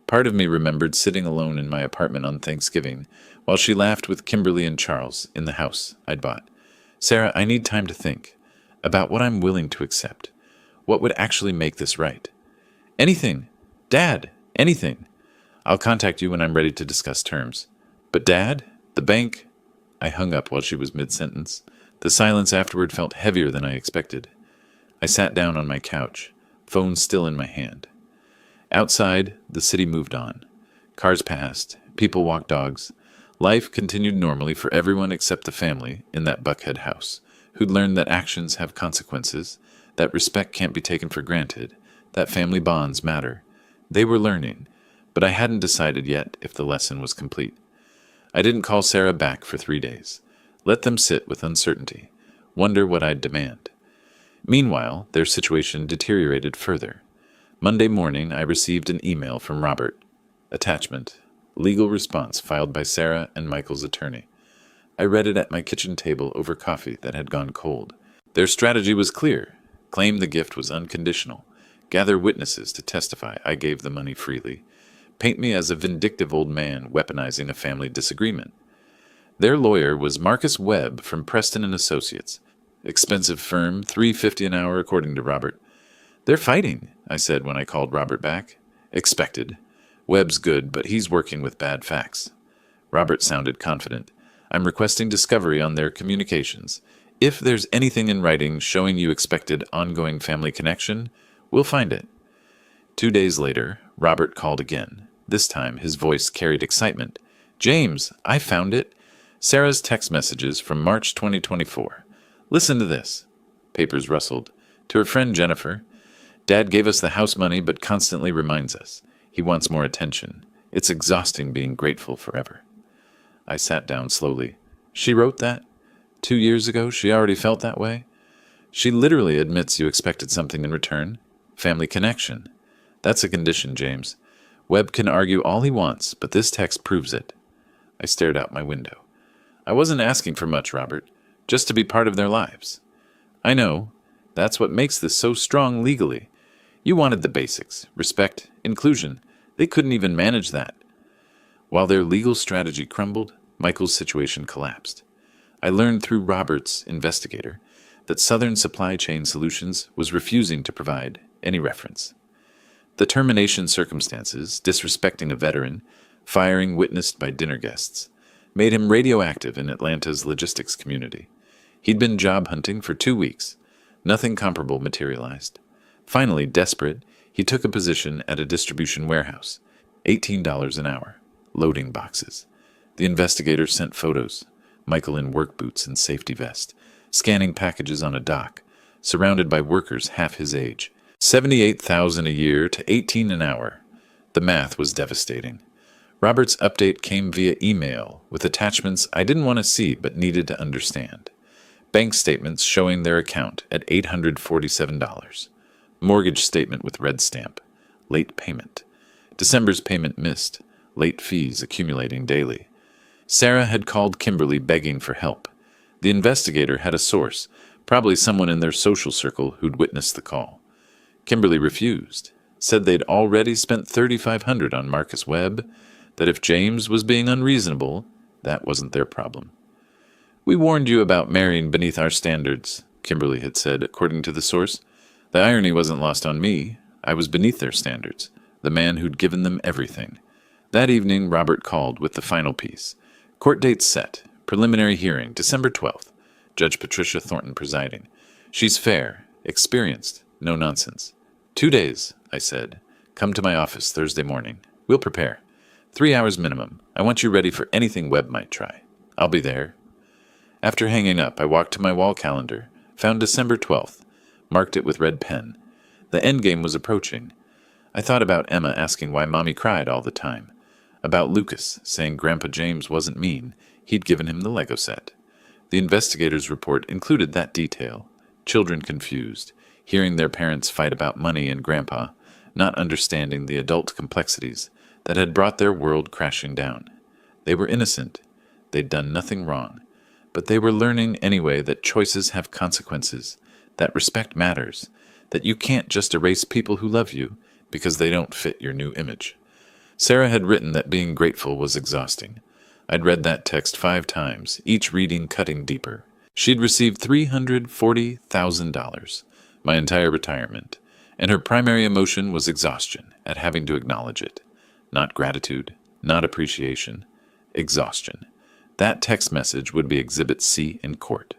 Part of me remembered sitting alone in my apartment on Thanksgiving while she laughed with Kimberly and Charles in the house I'd bought. "Sarah, I need time to think about what I'm willing to accept, what would actually make this right. Anything. Dad, anything. I'll contact you when I'm ready to discuss terms. But Dad, the bank..." I hung up while she was mid-sentence. The silence afterward felt heavier than I expected. I sat down on my couch, phone still in my hand. Outside, the city moved on. Cars passed, people walked dogs. Life continued normally for everyone except the family in that Buckhead house, who'd learned that actions have consequences, that respect can't be taken for granted, that family bonds matter. They were learning, but I hadn't decided yet if the lesson was complete. I didn't call Sarah back for 3 days. Let them sit with uncertainty, wonder what I'd demand. Meanwhile, their situation deteriorated further. Monday morning, I received an email from Robert. Attachment: legal response filed by Sarah and Michael's attorney. I read it at my kitchen table over coffee that had gone cold. Their strategy was clear. Claim the gift was unconditional. Gather witnesses to testify I gave the money freely. Paint me as a vindictive old man weaponizing a family disagreement. Their lawyer was Marcus Webb from Preston and Associates. Expensive firm, $3.50 an hour according to Robert. They're fighting, I said when I called Robert back. Expected. Webb's good, but he's working with bad facts. Robert sounded confident. I'm requesting discovery on their communications. If there's anything in writing showing you expected ongoing family connection, we'll find it. 2 days later, Robert called again. This time, his voice carried excitement. James, I found it. Sarah's text messages from March 2024. Listen to this. Papers rustled. To her friend Jennifer. Dad gave us the house money but constantly reminds us. He wants more attention. It's exhausting being grateful forever. I sat down slowly. She wrote that? 2 years ago, she already felt that way? She literally admits you expected something in return. Family connection. That's a condition, James. Webb can argue all he wants, but this text proves it. I stared out my window. I wasn't asking for much, Robert. Just to be part of their lives. I know. That's what makes this so strong legally. You wanted the basics. Respect, inclusion. They couldn't even manage that. While their legal strategy crumbled, Michael's situation collapsed. I learned through Robert's investigator that Southern Supply Chain Solutions was refusing to provide any reference. The termination circumstances, disrespecting a veteran, firing witnessed by dinner guests, made him radioactive in Atlanta's logistics community. He'd been job hunting for 2 weeks. Nothing comparable materialized. Finally, desperate, he took a position at a distribution warehouse. $18 an hour. Loading boxes. The investigator sent photos. Michael in work boots and safety vest, scanning packages on a dock, surrounded by workers half his age. $78,000 a year to $18 an hour. The math was devastating. Robert's update came via email with attachments I didn't want to see but needed to understand. Bank statements showing their account at $847. Mortgage statement with red stamp. Late payment. December's payment missed. Late fees accumulating daily. Sarah had called Kimberly begging for help. The investigator had a source, probably someone in their social circle who'd witnessed the call. Kimberly refused, said they'd already spent $3,500 on Marcus Webb, that if James was being unreasonable, that wasn't their problem. We warned you about marrying beneath our standards, Kimberly had said, according to the source. The irony wasn't lost on me. I was beneath their standards, the man who'd given them everything. That evening, Robert called with the final piece. Court date set. Preliminary hearing, December 12th. Judge Patricia Thornton presiding. She's fair, experienced, no nonsense. 2 days, I said. Come to my office Thursday morning. We'll prepare. 3 hours minimum. I want you ready for anything Webb might try. I'll be there. After hanging up, I walked to my wall calendar, found December 12th, marked it with red pen. The endgame was approaching. I thought about Emma asking why Mommy cried all the time. About Lucas saying Grandpa James wasn't mean. He'd given him the Lego set. The investigator's report included that detail. Children confused, hearing their parents fight about money and Grandpa, not understanding the adult complexities that had brought their world crashing down. They were innocent. They'd done nothing wrong. But they were learning anyway that choices have consequences, that respect matters, that you can't just erase people who love you because they don't fit your new image. Sarah had written that being grateful was exhausting. I'd read that text 5 times, each reading cutting deeper. She'd received $340,000, my entire retirement, and her primary emotion was exhaustion at having to acknowledge it. Not gratitude, not appreciation, exhaustion. That text message would be Exhibit C in court.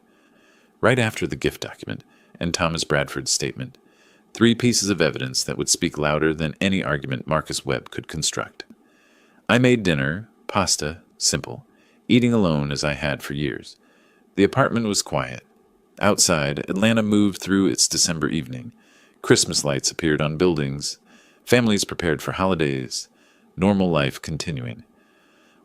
Right after the gift document and Thomas Bradford's statement, 3 pieces of evidence that would speak louder than any argument Marcus Webb could construct. I made dinner, pasta, simple, eating alone as I had for years. The apartment was quiet. Outside, Atlanta moved through its December evening. Christmas lights appeared on buildings. Families prepared for holidays. Normal life continuing.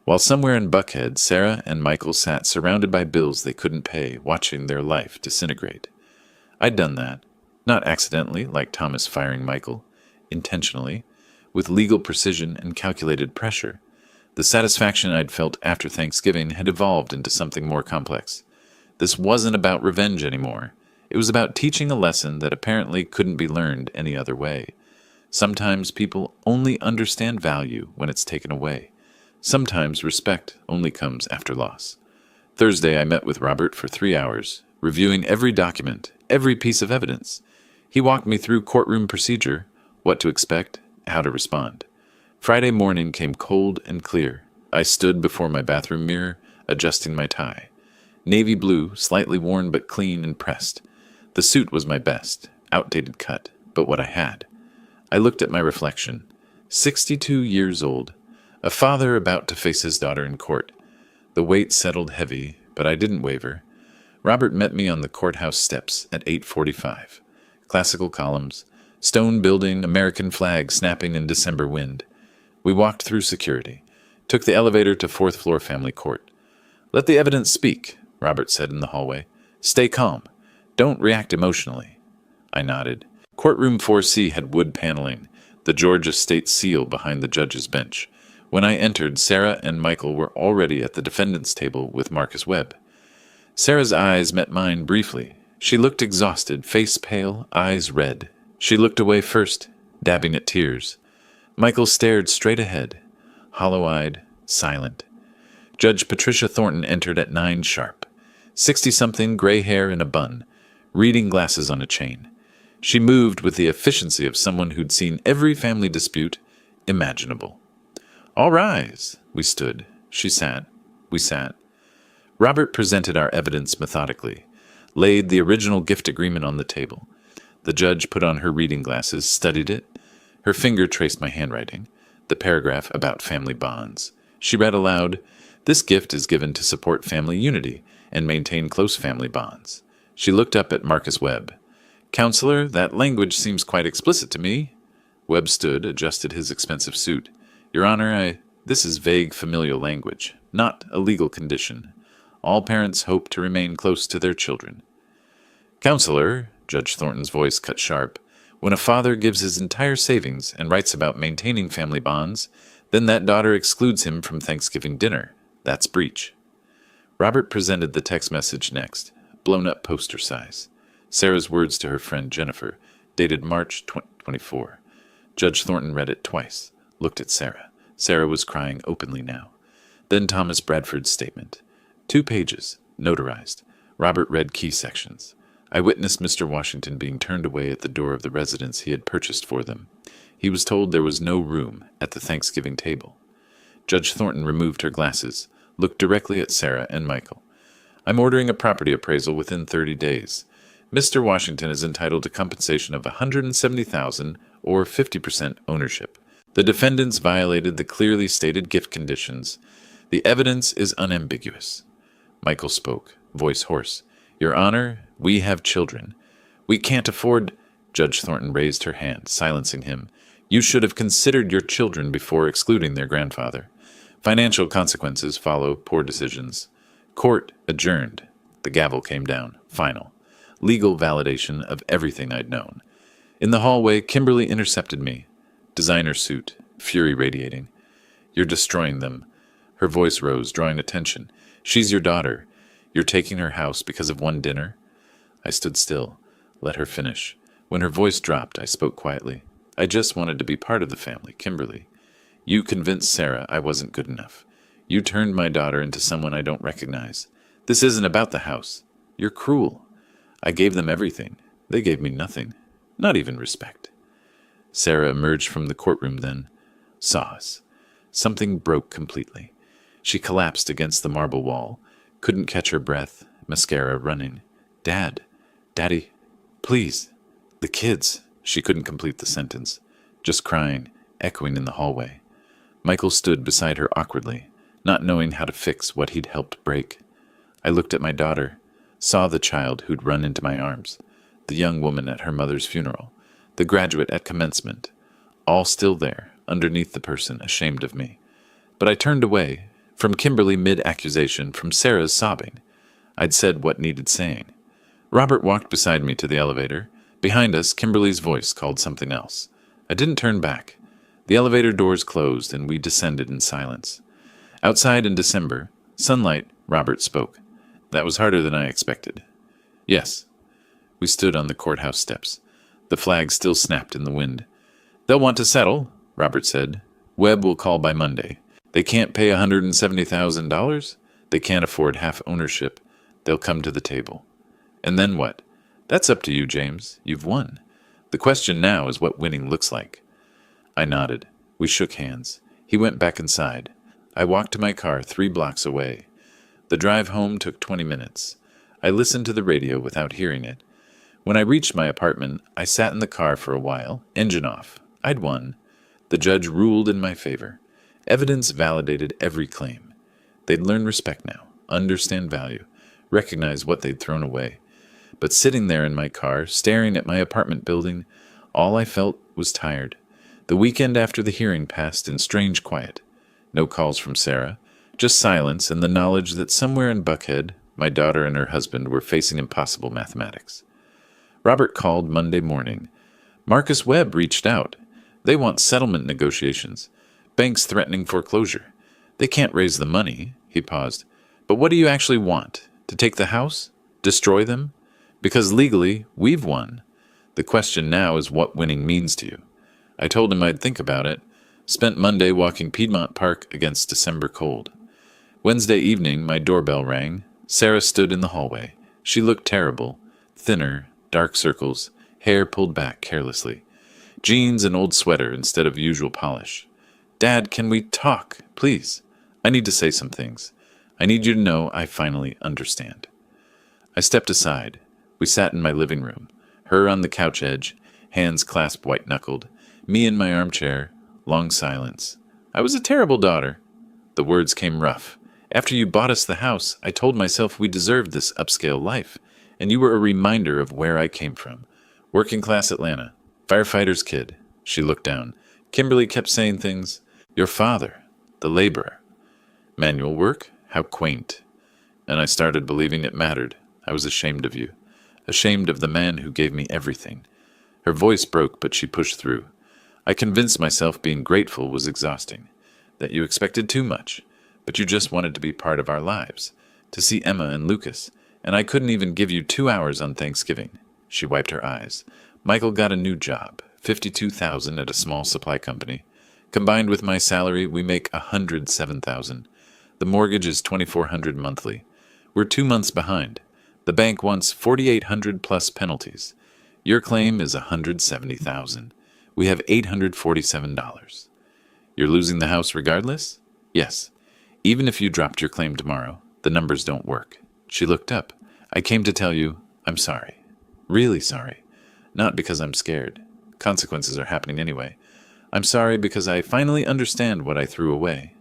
While somewhere in Buckhead, Sarah and Michael sat surrounded by bills they couldn't pay, watching their life disintegrate. I'd done that. Not accidentally, like Thomas firing Michael. Intentionally. With legal precision and calculated pressure. The satisfaction I'd felt after Thanksgiving had evolved into something more complex. This wasn't about revenge anymore. It was about teaching a lesson that apparently couldn't be learned any other way. Sometimes people only understand value when it's taken away. Sometimes respect only comes after loss. Thursday I met with Robert for 3 hours, reviewing every document, every piece of evidence. He walked me through courtroom procedure, what to expect, how to respond. Friday morning came cold and clear. I stood before my bathroom mirror, adjusting my tie. Navy blue, slightly worn but clean and pressed. The suit was my best, outdated cut, but what I had. I looked at my reflection. 62 years old. A father about to face his daughter in court. The weight settled heavy, but I didn't waver. Robert met me on the courthouse steps at 8:45. Classical columns, stone building, American flag snapping in December wind. We walked through security, took the elevator to 4th floor family court. "Let the evidence speak," Robert said in the hallway. "Stay calm. Don't react emotionally." I nodded. Courtroom 4C had wood paneling, the Georgia state seal behind the judge's bench. When I entered, Sarah and Michael were already at the defendant's table with Marcus Webb. Sarah's eyes met mine briefly. She looked exhausted, face pale, eyes red. She looked away first, dabbing at tears. Michael stared straight ahead, hollow-eyed, silent. Judge Patricia Thornton entered at 9 sharp. 60-something, gray hair in a bun, reading glasses on a chain. She moved with the efficiency of someone who'd seen every family dispute imaginable. "All rise." We stood. She sat. We sat. Robert presented our evidence methodically, laid the original gift agreement on the table. The judge put on her reading glasses, studied it. Her finger traced my handwriting, the paragraph about family bonds. She read aloud, "This gift is given to support family unity and maintain close family bonds." She looked up at Marcus Webb. "Counselor, that language seems quite explicit to me." Webb stood, adjusted his expensive suit. "Your Honor, this is vague familial language, not a legal condition. All parents hope to remain close to their children." "Counselor," Judge Thornton's voice cut sharp, "when a father gives his entire savings and writes about maintaining family bonds, then that daughter excludes him from Thanksgiving dinner. That's breach." Robert presented the text message next, blown-up poster size. Sarah's words to her friend Jennifer, dated March 2024. Judge Thornton read it twice, looked at Sarah. Sarah was crying openly now. Then Thomas Bradford's statement. 2 pages, notarized. Robert read key sections. I witnessed Mr. Washington being turned away at the door of the residence he had purchased for them. He was told there was no room at the Thanksgiving table. Judge Thornton removed her glasses, looked directly at Sarah and Michael. "I'm ordering a property appraisal within 30 days. Mr. Washington is entitled to compensation of $170,000 or 50% ownership. The defendants violated the clearly stated gift conditions. The evidence is unambiguous." Michael spoke, voice hoarse. "Your Honor, we have children. We can't afford—" Judge Thornton raised her hand, silencing him. "You should have considered your children before excluding their grandfather. Financial consequences follow poor decisions." Court adjourned. The gavel came down, final. Legal validation of everything I'd known. In the hallway, Kimberly intercepted me. Designer suit, fury radiating. "You're destroying them." Her voice rose, drawing attention. "She's your daughter. You're taking her house because of one dinner?" I stood still, let her finish. When her voice dropped, I spoke quietly. "I just wanted to be part of the family, Kimberly. You convinced Sarah I wasn't good enough. You turned my daughter into someone I don't recognize. This isn't about the house. You're cruel. I gave them everything. They gave me nothing. Not even respect." Sarah emerged from the courtroom then. Saw us. Something broke completely. She collapsed against the marble wall. Couldn't catch her breath. Mascara running. "Dad. Daddy. Please. The kids," She couldn't complete the sentence, just crying, echoing in the hallway. Michael stood beside her awkwardly, not knowing how to fix what he'd helped break. I looked at my daughter, saw the child who'd run into my arms, the young woman at her mother's funeral, the graduate at commencement, all still there, underneath the person ashamed of me. But I turned away, from Kimberly mid-accusation, from Sarah's sobbing. I'd said what needed saying. Robert walked beside me to the elevator. Behind us, Kimberly's voice called something else. I didn't turn back. The elevator doors closed, and we descended in silence. Outside in December, sunlight, Robert spoke. That was harder than I expected. Yes. We stood on the courthouse steps. The flag still snapped in the wind. They'll want to settle, Robert said. Webb will call by Monday. They can't pay $170,000. They can't afford half ownership. They'll come to the table. And then what? That's up to you, James. You've won. The question now is what winning looks like. I nodded. We shook hands. He went back inside. I walked to my car 3 blocks away. The drive home took 20 minutes. I listened to the radio without hearing it. When I reached my apartment, I sat in the car for a while, engine off. I'd won. The judge ruled in my favor. Evidence validated every claim. They'd learn respect now, understand value, recognize what they'd thrown away. But sitting there in my car, staring at my apartment building, all I felt was tired. The weekend after the hearing passed in strange quiet. No calls from Sarah, just silence and the knowledge that somewhere in Buckhead, my daughter and her husband were facing impossible mathematics. Robert called Monday morning. Marcus Webb reached out. They want settlement negotiations. Banks threatening foreclosure. They can't raise the money. He paused. But what do you actually want? To take the house? Destroy them? Because legally, we've won. The question now is what winning means to you. I told him I'd think about it. Spent Monday walking Piedmont Park against December cold. Wednesday evening, my doorbell rang. Sarah stood in the hallway. She looked terrible. Thinner, dark circles, hair pulled back carelessly. Jeans and old sweater instead of usual polish. Dad, can we talk, please? I need to say some things. I need you to know I finally understand. I stepped aside. We sat in my living room, her on the couch edge, hands clasped white-knuckled, me in my armchair, long silence. I was a terrible daughter. The words came rough. After you bought us the house, I told myself we deserved this upscale life, and you were a reminder of where I came from. Working-class Atlanta, firefighter's kid. She looked down. Kimberly kept saying things. Your father, the laborer. Manual work? How quaint. And I started believing it mattered. I was ashamed of you. Ashamed of the man who gave me everything. Her voice broke, but she pushed through. I convinced myself being grateful was exhausting, that you expected too much, but you just wanted to be part of our lives, to see Emma and Lucas, and I couldn't even give you 2 hours on Thanksgiving. She wiped her eyes. Michael got a new job, $52,000 at a small supply company. Combined with my salary, we make $107,000. The mortgage is $2,400 monthly. We're 2 months behind. The bank wants $4,800 plus penalties. Your claim is $170,000. We have $847. You're losing the house regardless? Yes. Even if you dropped your claim tomorrow, the numbers don't work. She looked up. I came to tell you, I'm sorry. Really sorry. Not because I'm scared. Consequences are happening anyway. I'm sorry because I finally understand what I threw away.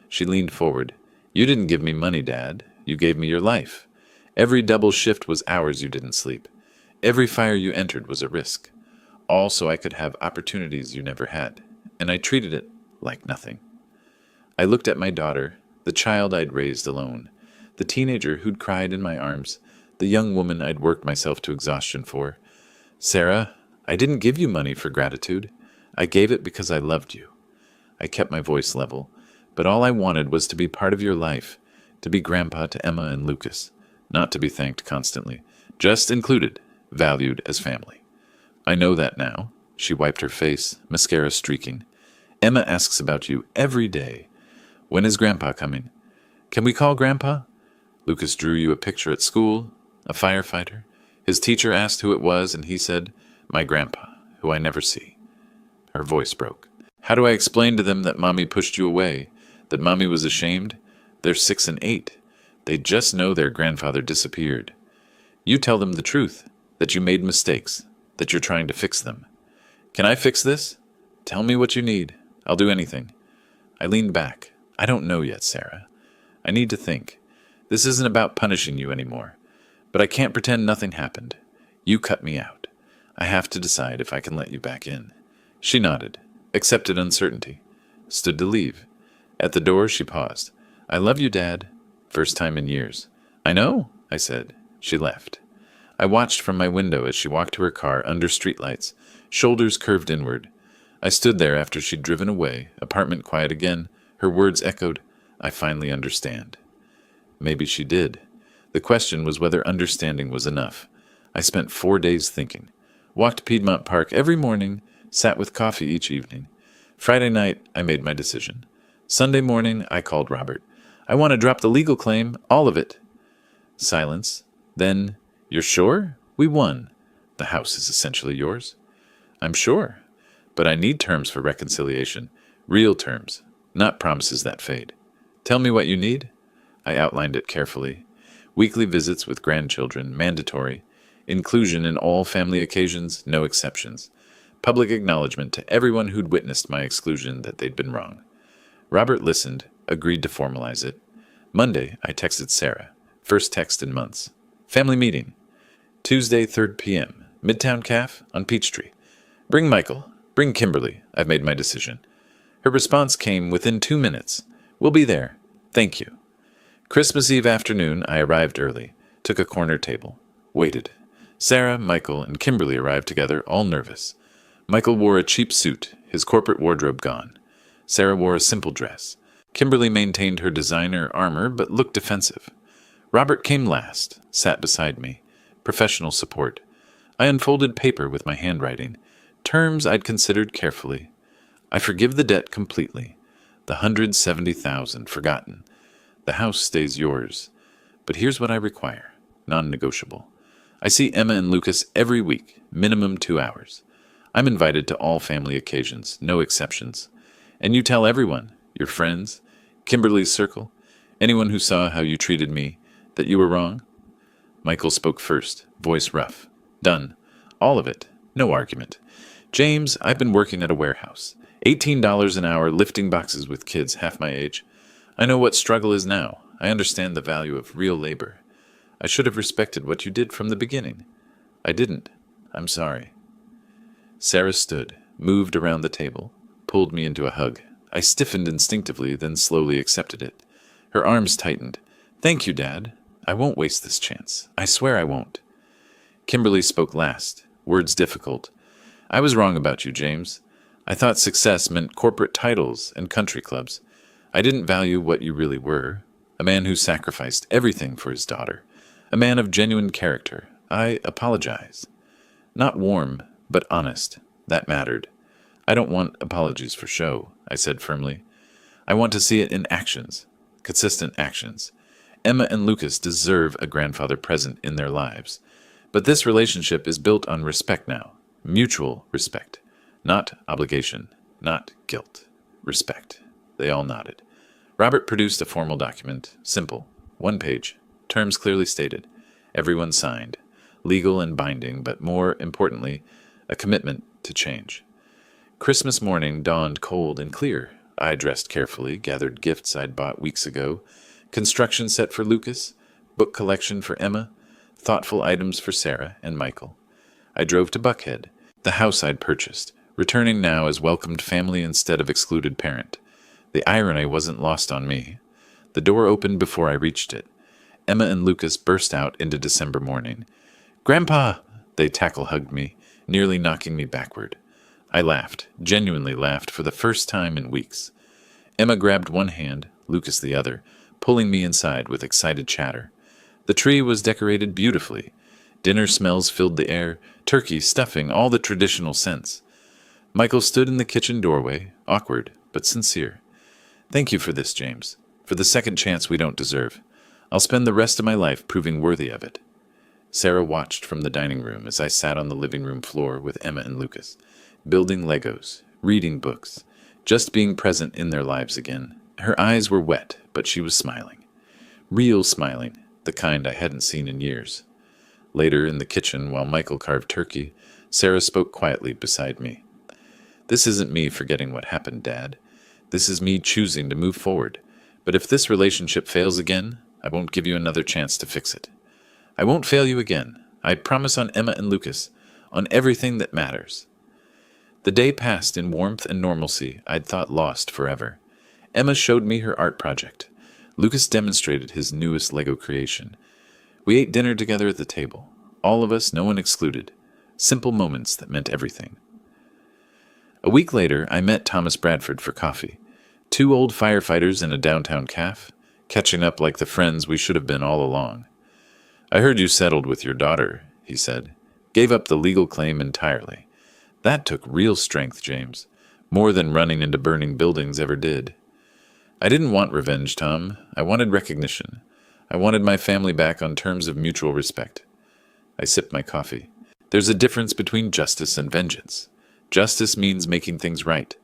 She leaned forward. You didn't give me money, Dad. You gave me your life. Every double shift was hours you didn't sleep. Every fire you entered was a risk. All so I could have opportunities you never had. And I treated it like nothing. I looked at my daughter, the child I'd raised alone, the teenager who'd cried in my arms, the young woman I'd worked myself to exhaustion for. Sarah, I didn't give you money for gratitude. I gave it because I loved you. I kept my voice level, but all I wanted was to be part of your life, to be grandpa to Emma and Lucas. Not to be thanked constantly, just included, valued as family. I know that now. She wiped her face, mascara streaking. Emma asks about you every day. When is Grandpa coming? Can we call Grandpa? Lucas drew you a picture at school, a firefighter. His teacher asked who it was, and he said, my grandpa, who I never see. Her voice broke. How do I explain to them that Mommy pushed you away, that Mommy was ashamed? They're 6 and 8. They just know their grandfather disappeared. You tell them the truth, that you made mistakes, that you're trying to fix them. Can I fix this? Tell me what you need. I'll do anything. I leaned back. I don't know yet, Sarah. I need to think. This isn't about punishing you anymore. But I can't pretend nothing happened. You cut me out. I have to decide if I can let you back in. She nodded, accepted uncertainty, stood to leave. At the door, she paused. I love you, Dad. First time in years. I know, I said. She left. I watched from my window as she walked to her car under streetlights, shoulders curved inward. I stood there after she'd driven away, apartment quiet again. Her words echoed, I finally understand. Maybe she did. The question was whether understanding was enough. I spent 4 days thinking. Walked Piedmont Park every morning, sat with coffee each evening. Friday night, I made my decision. Sunday morning, I called Robert. I want to drop the legal claim, all of it. Silence. Then, you're sure? We won. The house is essentially yours. I'm sure. But I need terms for reconciliation. Real terms, not promises that fade. Tell me what you need. I outlined it carefully. Weekly visits with grandchildren, mandatory. Inclusion in all family occasions, no exceptions. Public acknowledgement to everyone who'd witnessed my exclusion that they'd been wrong. Robert listened, agreed to formalize it. Monday, I texted Sarah. First text in months. Family meeting. Tuesday, 3 p.m. Midtown Caf on Peachtree. Bring Michael. Bring Kimberly. I've made my decision. Her response came within 2 minutes. We'll be there. Thank you. Christmas Eve afternoon, I arrived early. Took a corner table. Waited. Sarah, Michael, and Kimberly arrived together, all nervous. Michael wore a cheap suit, his corporate wardrobe gone. Sarah wore a simple dress. Kimberly maintained her designer armor, but looked defensive. Robert came last, sat beside me. Professional support. I unfolded paper with my handwriting. Terms I'd considered carefully. I forgive the debt completely. The $170,000 forgotten. The house stays yours. But here's what I require. Non-negotiable. I see Emma and Lucas every week, minimum 2 hours. I'm invited to all family occasions, no exceptions. And you tell everyone, your friends, Kimberly's circle, anyone who saw how you treated me, that you were wrong? Michael spoke first, voice rough. Done. All of it. No argument. James, I've been working at a warehouse. $18 an hour lifting boxes with kids half my age. I know what struggle is now. I understand the value of real labor. I should have respected what you did from the beginning. I didn't. I'm sorry. Sarah stood, moved around the table, pulled me into a hug. I stiffened instinctively, then slowly accepted it. Her arms tightened. Thank you, Dad. I won't waste this chance. I swear I won't. Kimberly spoke last, words difficult. I was wrong about you, James. I thought success meant corporate titles and country clubs. I didn't value what you really were. A man who sacrificed everything for his daughter. A man of genuine character. I apologize. Not warm, but honest. That mattered. I don't want apologies for show, I said firmly. I want to see it in actions. Consistent actions. Emma and Lucas deserve a grandfather present in their lives. But this relationship is built on respect now. Mutual respect. Not obligation. Not guilt. Respect. They all nodded. Robert produced a formal document. Simple. 1 page. Terms clearly stated. Everyone signed. Legal and binding, but more importantly, a commitment to change. Christmas morning dawned cold and clear. I dressed carefully, gathered gifts I'd bought weeks ago, construction set for Lucas, book collection for Emma, thoughtful items for Sarah and Michael. I drove to Buckhead, the house I'd purchased, returning now as welcomed family instead of excluded parent. The irony wasn't lost on me. The door opened before I reached it. Emma and Lucas burst out into December morning. Grandpa! They tackle-hugged me, nearly knocking me backward. I laughed, genuinely laughed for the first time in weeks. Emma grabbed one hand, Lucas the other, pulling me inside with excited chatter. The tree was decorated beautifully. Dinner smells filled the air, turkey, stuffing, all the traditional scents. Michael stood in the kitchen doorway, awkward but sincere. Thank you for this, James, for the second chance we don't deserve. I'll spend the rest of my life proving worthy of it. Sarah watched from the dining room as I sat on the living room floor with Emma and Lucas, building Legos, reading books, just being present in their lives again. Her eyes were wet, but she was smiling. Real smiling, the kind I hadn't seen in years. Later, in the kitchen, while Michael carved turkey, Sarah spoke quietly beside me. This isn't me forgetting what happened, Dad. This is me choosing to move forward. But if this relationship fails again, I won't give you another chance to fix it. I won't fail you again. I promise on Emma and Lucas, on everything that matters. The day passed in warmth and normalcy I'd thought lost forever. Emma showed me her art project. Lucas demonstrated his newest Lego creation. We ate dinner together at the table. All of us, no one excluded. Simple moments that meant everything. A week later, I met Thomas Bradford for coffee. Two old firefighters in a downtown cafe, catching up like the friends we should have been all along. I heard you settled with your daughter, he said. Gave up the legal claim entirely. That took real strength, James. More than running into burning buildings ever did. I didn't want revenge, Tom. I wanted recognition. I wanted my family back on terms of mutual respect. I sipped my coffee. There's a difference between justice and vengeance. Justice means making things right.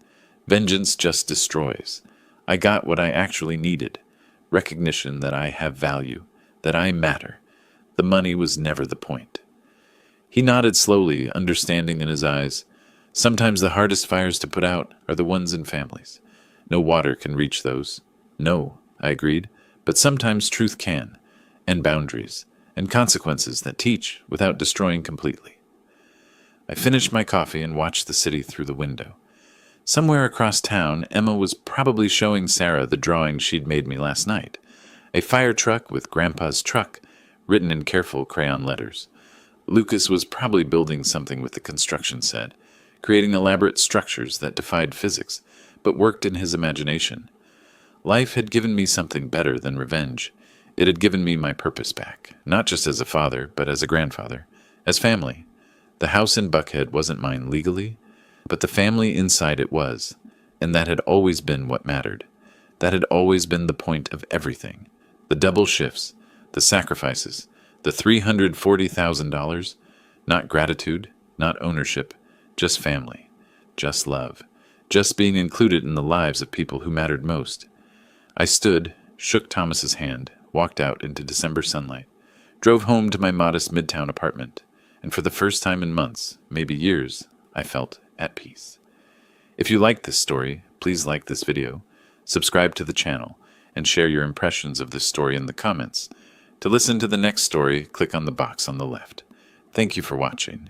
Vengeance just destroys. I got what I actually needed. Recognition that I have value, that I matter. The money was never the point. He nodded slowly, understanding in his eyes. Sometimes the hardest fires to put out are the ones in families. No water can reach those. No, I agreed, but sometimes truth can, and boundaries, and consequences that teach without destroying completely. I finished my coffee and watched the city through the window. Somewhere across town, Emma was probably showing Sarah the drawing she'd made me last night. A fire truck with Grandpa's truck, written in careful crayon letters. Lucas was probably building something with the construction set, creating elaborate structures that defied physics, but worked in his imagination. Life had given me something better than revenge. It had given me my purpose back, not just as a father, but as a grandfather, as family. The house in Buckhead wasn't mine legally, but the family inside it was, and that had always been what mattered. That had always been the point of everything. The double shifts, the sacrifices, the $340,000, not gratitude, not ownership, just family, just love, just being included in the lives of people who mattered most. I stood, shook Thomas's hand, walked out into December sunlight, drove home to my modest midtown apartment, and for the first time in months, maybe years, I felt at peace. If you liked this story, please like this video, subscribe to the channel, and share your impressions of this story in the comments. To listen to the next story, click on the box on the left. Thank you for watching.